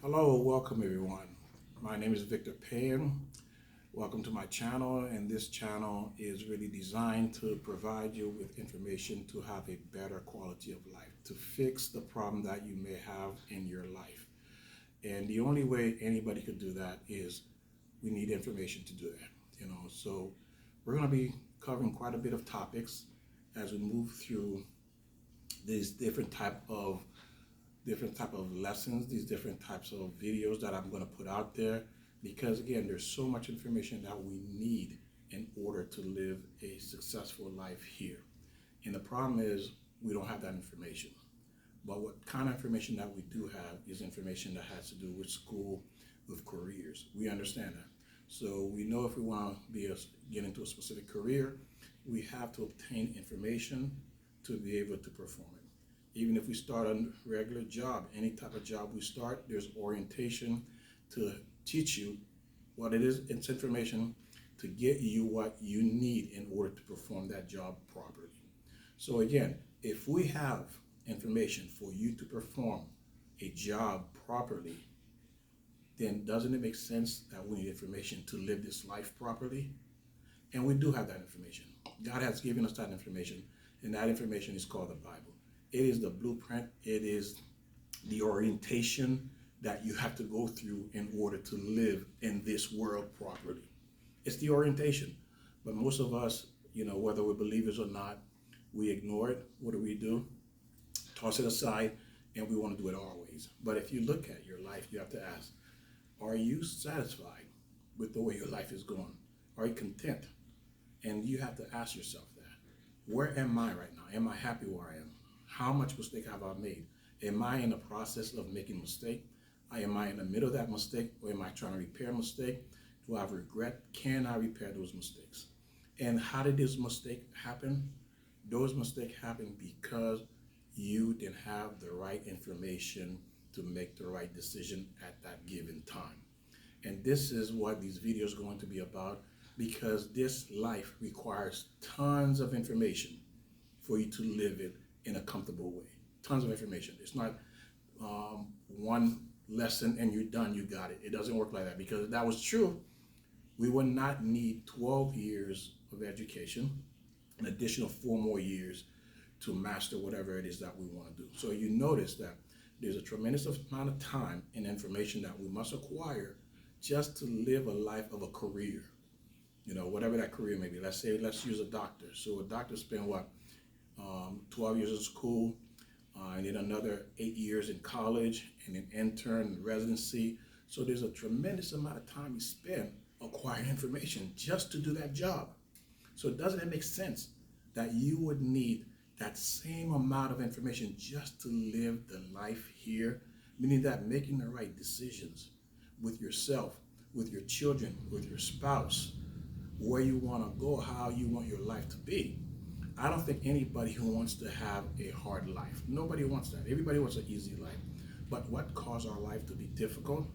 Hello, welcome everyone. My name is Victor Payne. Welcome to my channel, and this channel is really designed to provide you with information to have a better quality of life, to fix the problem that you may have in your life. And the only way anybody could do that is we need information to do that. So we're going to be covering quite a bit of topics as we move through these different type of lessons, these different types of videos that I'm going to put out there, because again, there's so much information that we need in order to live a successful life here. And the problem is we don't have that information. But what kind of information that we do have is information that has to do with school, with careers. We understand that. So we know if we want to get into a specific career, we have to obtain information to be able to perform it. Even if we start a regular job, any type of job we start, there's orientation to teach you what it is. It's information to get you what you need in order to perform that job properly. So again, if we have information for you to perform a job properly, then doesn't it make sense that we need information to live this life properly? And we do have that information. God has given us that information, and that information is called the Bible. It is the blueprint. It is the orientation that you have to go through in order to live in this world properly. It's the orientation. But most of us, whether we're believers or not, we ignore it. What do? Toss it aside, and we want to do it our ways. But if you look at your life, you have to ask, are you satisfied with the way your life is going? Are you content? And you have to ask yourself that. Where am I right now? Am I happy where I am? How much mistake have I made? Am I in the process of making a mistake? Am I in the middle of that mistake, or am I trying to repair a mistake? Do I have regret? Can I repair those mistakes? And how did this mistake happen? Those mistakes happened because you didn't have the right information to make the right decision at that given time. And this is what these videos are going to be about, because this life requires tons of information for you to live it in a comfortable way. Tons of information. It's not one lesson and you're done, you got it. It doesn't work like that, because if that was true, we would not need 12 years of education, an additional 4 more years to master whatever it is that we want to do. So you notice that there's a tremendous amount of time and information that we must acquire just to live a life of a career. Whatever that career may be. Let's use a doctor. So a doctor spend 12 years in school, and then another 8 years in college, and an intern and residency. So there's a tremendous amount of time you spend acquiring information just to do that job. So doesn't it make sense that you would need that same amount of information just to live the life here? Meaning that making the right decisions with yourself, with your children, with your spouse, where you want to go, how you want your life to be. I don't think anybody who wants to have a hard life. Nobody wants that. Everybody wants an easy life. But what caused our life to be difficult?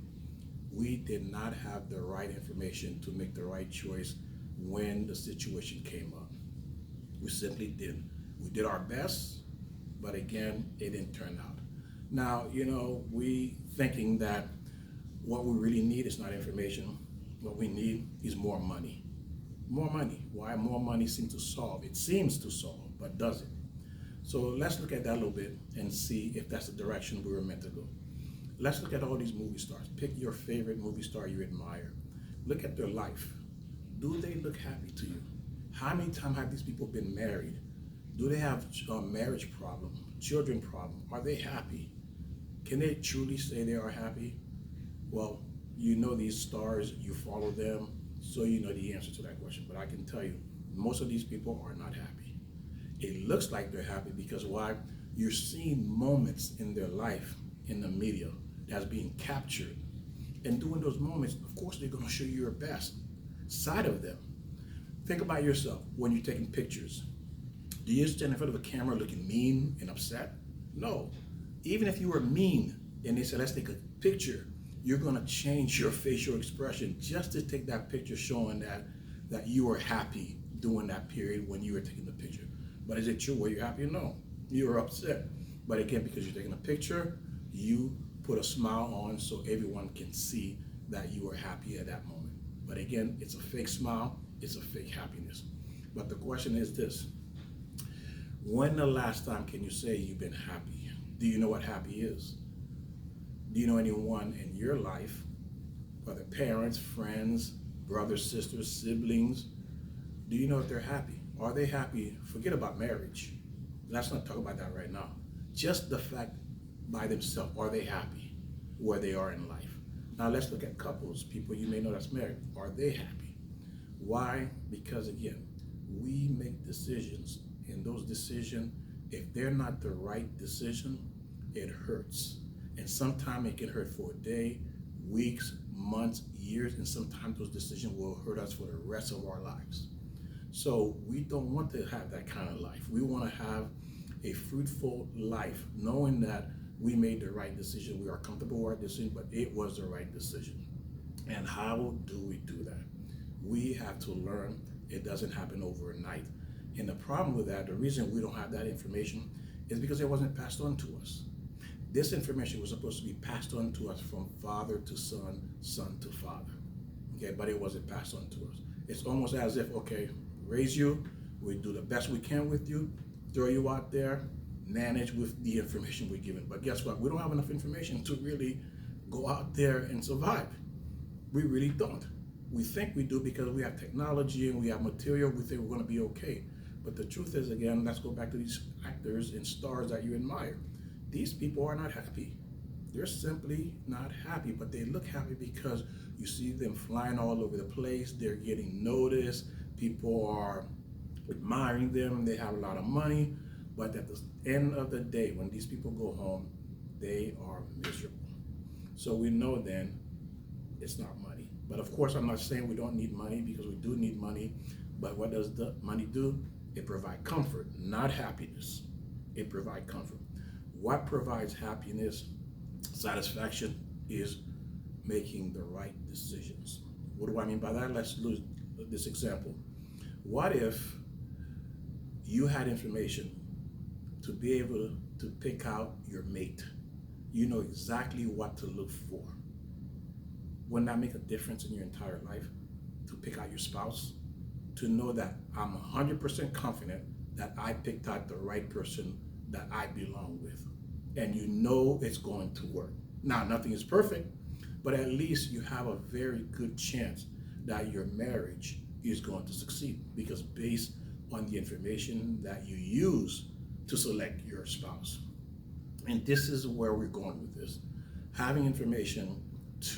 We did not have the right information to make the right choice when the situation came up. We simply didn't. We did our best, but again, it didn't turn out. Now, we thinking that what we really need is not information. What we need is more money. More money. Why more money seems to solve? It seems to solve, but does it? So let's look at that a little bit and see if that's the direction we were meant to go. Let's look at all these movie stars. Pick your favorite movie star you admire. Look at their life. Do they look happy to you? How many times have these people been married? Do they have a marriage problem, children problem? Are they happy? Can they truly say they are happy? Well, these stars, you follow them, so you know the answer to that question. But I can tell you, most of these people are not happy. It looks like they're happy because why? You're seeing moments in their life in the media that's being captured. And during those moments, of course, they're going to show you your best side of them. Think about yourself when you're taking pictures. Do you stand in front of a camera looking mean and upset? No. Even if you were mean and they said, let's take a picture, you're going to change your facial expression just to take that picture, showing that you were happy during that period when you were taking the picture. But is it true? Were you happy? No. You were upset. But again, because you're taking a picture, you put a smile on so everyone can see that you are happy at that moment. But again, it's a fake smile, it's a fake happiness. But the question is this: when the last time can you say you've been happy? Do you know what happy is? Do you know anyone in your life, whether parents, friends, brothers, sisters, siblings, do you know if they're happy? Are they happy? Forget about marriage. Let's not talk about that right now. Just the fact by themselves, are they happy where they are in life? Now let's look at couples, people you may know that's married. Are they happy? Why? Because again, we make decisions, and those decisions, if they're not the right decision, it hurts. And sometimes it can hurt for a day, weeks, months, years, and sometimes those decisions will hurt us for the rest of our lives. So we don't want to have that kind of life. We want to have a fruitful life, knowing that we made the right decision. We are comfortable with our decision, but it was the right decision. And how do we do that? We have to learn. It doesn't happen overnight. And the problem with that, the reason we don't have that information is because it wasn't passed on to us. This information was supposed to be passed on to us from father to son, son to father. Okay, but it wasn't passed on to us. It's almost as if, okay, raise you, we do the best we can with you, throw you out there, manage with the information we're given. But guess what? We don't have enough information to really go out there and survive. We really don't. We think we do because we have technology and we have material, we think we're going to be okay. But the truth is, again, let's go back to these actors and stars that you admire. These people are not happy. They're simply not happy, but they look happy because you see them flying all over the place. They're getting noticed. People are admiring them. They have a lot of money. But at the end of the day, when these people go home, they are miserable. So we know then it's not money. But of course, I'm not saying we don't need money, because we do need money. But what does the money do? It provides comfort, not happiness. It provides comfort. What provides happiness, satisfaction, is making the right decisions. What do I mean by that? Let's use this example. What if you had information to be able to pick out your mate? You know exactly what to look for. Wouldn't that make a difference in your entire life? To pick out your spouse? To know that I'm 100% confident that I picked out the right person that I belong with. And you know it's going to work. Now, nothing is perfect, but at least you have a very good chance that your marriage is going to succeed, because based on the information that you use to select your spouse. And this is where we're going with this. Having information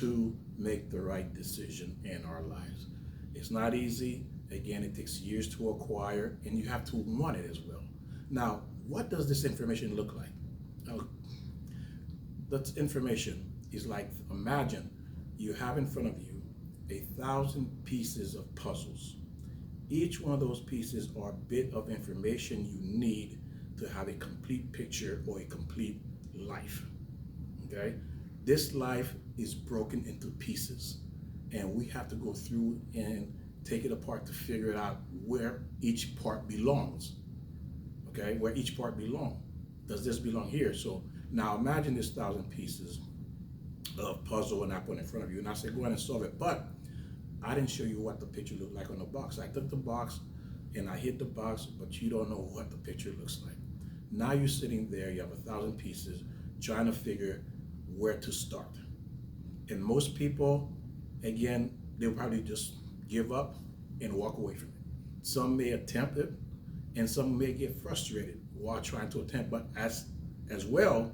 to make the right decision in our lives. It's not easy. Again, it takes years to acquire, and you have to want it as well. Now, what does this information look like? Now, that information is like, imagine you have in front of you 1,000 pieces of puzzles. Each one of those pieces are a bit of information you need to have a complete picture or a complete life. Okay? This life is broken into pieces, and we have to go through and take it apart to figure it out where each part belongs. Okay? Where each part belongs. Does this belong here? So now imagine this 1,000 pieces of puzzle, and I put in front of you, and I said, go ahead and solve it. But I didn't show you what the picture looked like on the box. I took the box and I hit the box, but you don't know what the picture looks like. Now you're sitting there, you have 1,000 pieces, trying to figure where to start. And most people, again, they'll probably just give up and walk away from it. Some may attempt it, and some may get frustrated while trying to attempt, but as well,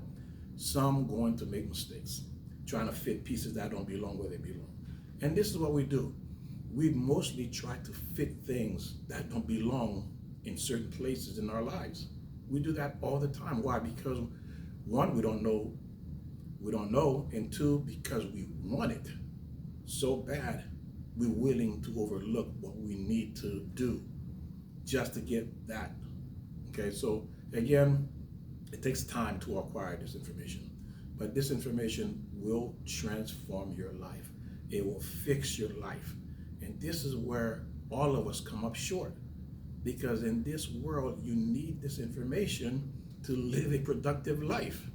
some going to make mistakes, trying to fit pieces that don't belong where they belong. And this is what we do. We mostly try to fit things that don't belong in certain places in our lives. We do that all the time. Why? Because one, we don't know, and two, because we want it so bad, we're willing to overlook what we need to do just to get that. Okay, so again, it takes time to acquire this information, but this information will transform your life. It will fix your life. And this is where all of us come up short, because in this world, you need this information to live a productive life.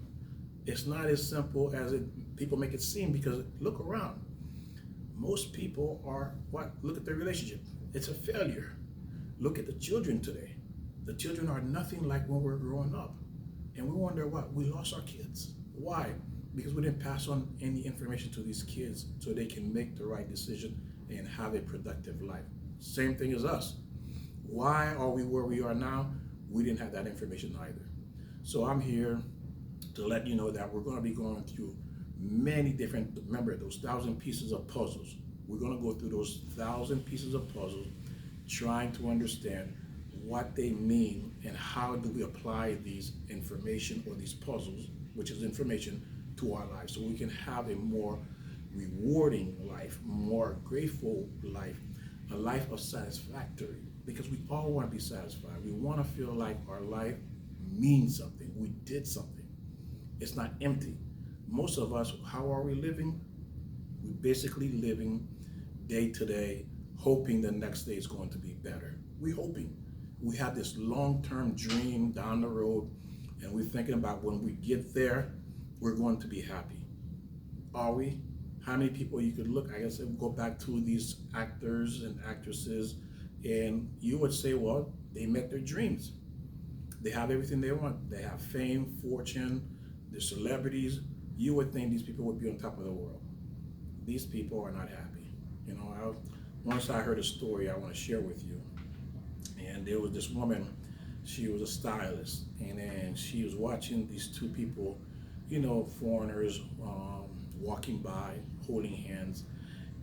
It's not as simple as people make it seem, because look around. Most people are what? Look at their relationship. It's a failure. Look at the children today. The children are nothing like when we were growing up. And we wonder what? We lost our kids. Why? Because we didn't pass on any information to these kids so they can make the right decision and have a productive life. Same thing as us. Why are we where we are now? We didn't have that information either. So I'm here to let you know that we're going to be going through many different, remember those 1,000 pieces of puzzles. We're going to go through those 1,000 pieces of puzzles, trying to understand what they mean and how do we apply these information or these puzzles, which is information, to our lives, so we can have a more rewarding life, more grateful life, a life of satisfactory, because we all want to be satisfied. We want to feel like our life means something. We did something. It's not empty. Most of us, how are we living? We're basically living day to day, hoping the next day is going to be better. We're hoping. We have this long-term dream down the road, and we're thinking about when we get there, we're going to be happy. Are we? How many people you could look, I guess, go back to these actors and actresses, and you would say, well, they met their dreams. They have everything they want. They have fame, fortune, they're celebrities. You would think these people would be on top of the world. These people are not happy. Once I heard a story I want to share with you. And there was this woman, she was a stylist, and then she was watching these two people, foreigners, walking by, holding hands.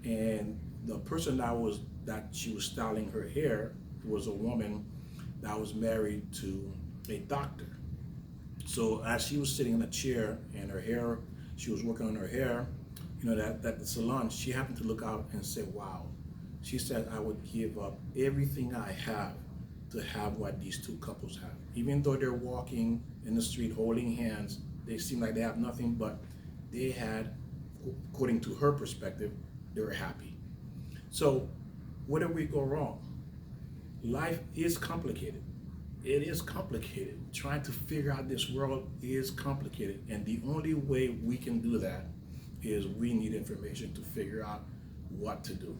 And the person that she was styling her hair was a woman that was married to a doctor. So as she was sitting in a chair and her hair, she was working on her hair, that the salon, she happened to look out and say, wow. She said, I would give up everything I have to have what these two couples have. Even though they're walking in the street holding hands, they seem like they have nothing, but they had, according to her perspective, they were happy. So where did we go wrong? Life is complicated. It is complicated. Trying to figure out this world is complicated. And the only way we can do that is we need information to figure out what to do.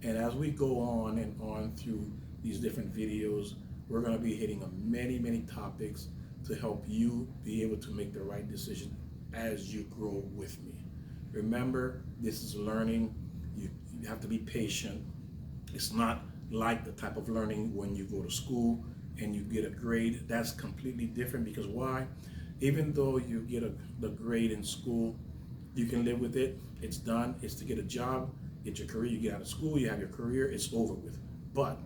And as we go on and on through these different videos, we're going to be hitting on many, many topics to help you be able to make the right decision as you grow with me. Remember, this is learning. You have to be patient. It's not like the type of learning when you go to school and you get a grade. That's completely different, because why? Even though you get the grade in school, you can live with it. It's done. It's to get a job, get your career. You get out of school, you have your career, it's over with. But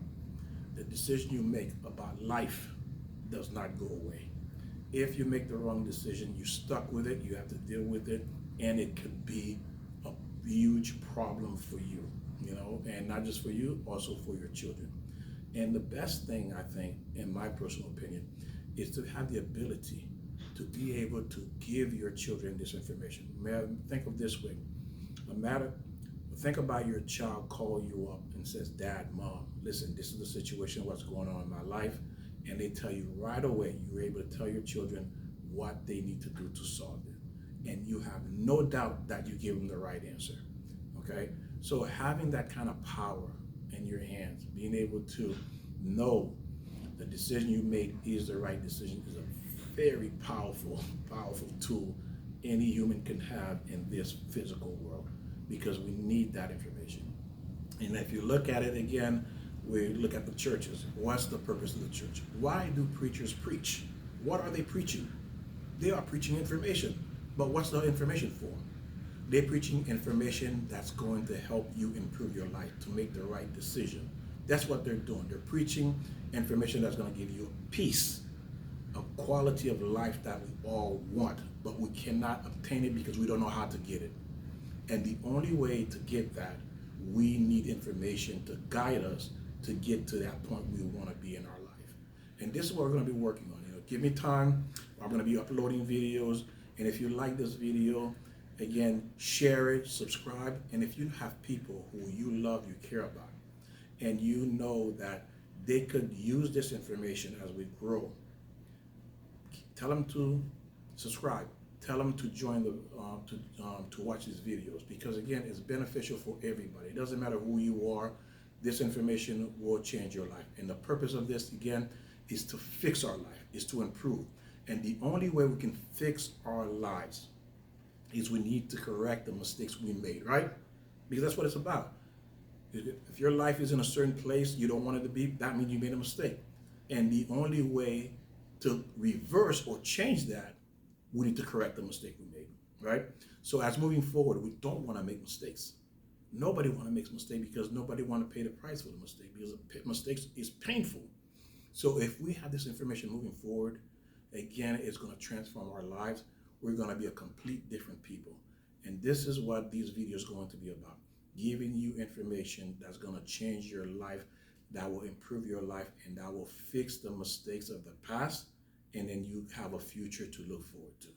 the decision you make about life does not go away. If you make the wrong decision, you're stuck with it, you have to deal with it, and it could be a huge problem for you, and not just for you, also for your children. And the best thing, I think, in my personal opinion, is to have the ability to be able to give your children this information. Think of this way. Think about your child call you up and says, Dad, Mom, listen, this is the situation, what's going on in my life. And they tell you right away, you're able to tell your children what they need to do to solve it. And you have no doubt that you give them the right answer, okay? So having that kind of power in your hands, being able to know the decision you made is the right decision, is a very powerful, powerful tool any human can have in this physical world, because we need that information. And if you look at it again, we look at the churches. What's the purpose of the church? Why do preachers preach? What are they preaching? They are preaching information. But what's the information for? They're preaching information that's going to help you improve your life, to make the right decision. That's what they're doing. They're preaching information that's going to give you peace, a quality of life that we all want, but we cannot obtain it because we don't know how to get it. And the only way to get that, we need information to guide us to get to that point we want to be in our life. And this is what we're going to be working on. Give me time. I'm going to be uploading videos. And if you like this video, again, share it, subscribe. And if you have people who you love, you care about, and you know that they could use this information as we grow, tell them to subscribe. tell them to join to watch these videos, because again, it's beneficial for everybody. It doesn't matter who you are. This information will change your life. And the purpose of this, again, is to fix our life, is to improve. And the only way we can fix our lives is we need to correct the mistakes we made, right? Because that's what it's about. If your life is in a certain place you don't want it to be, that means you made a mistake. And the only way to reverse or change that, we need to correct the mistake we made, right? So as moving forward, we don't want to make mistakes. Nobody want to make mistakes, because nobody want to pay the price for the mistake, because mistakes is painful. So if we have this information moving forward, again, it's going to transform our lives. We're going to be a complete different people. And this is what these videos are going to be about. Giving you information that's going to change your life, that will improve your life, and that will fix the mistakes of the past. And then you have a future to look forward to.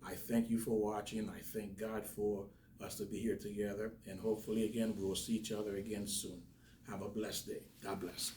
I thank you for watching. I thank God for us to be here together. And hopefully, again, we will see each other again soon. Have a blessed day. God bless.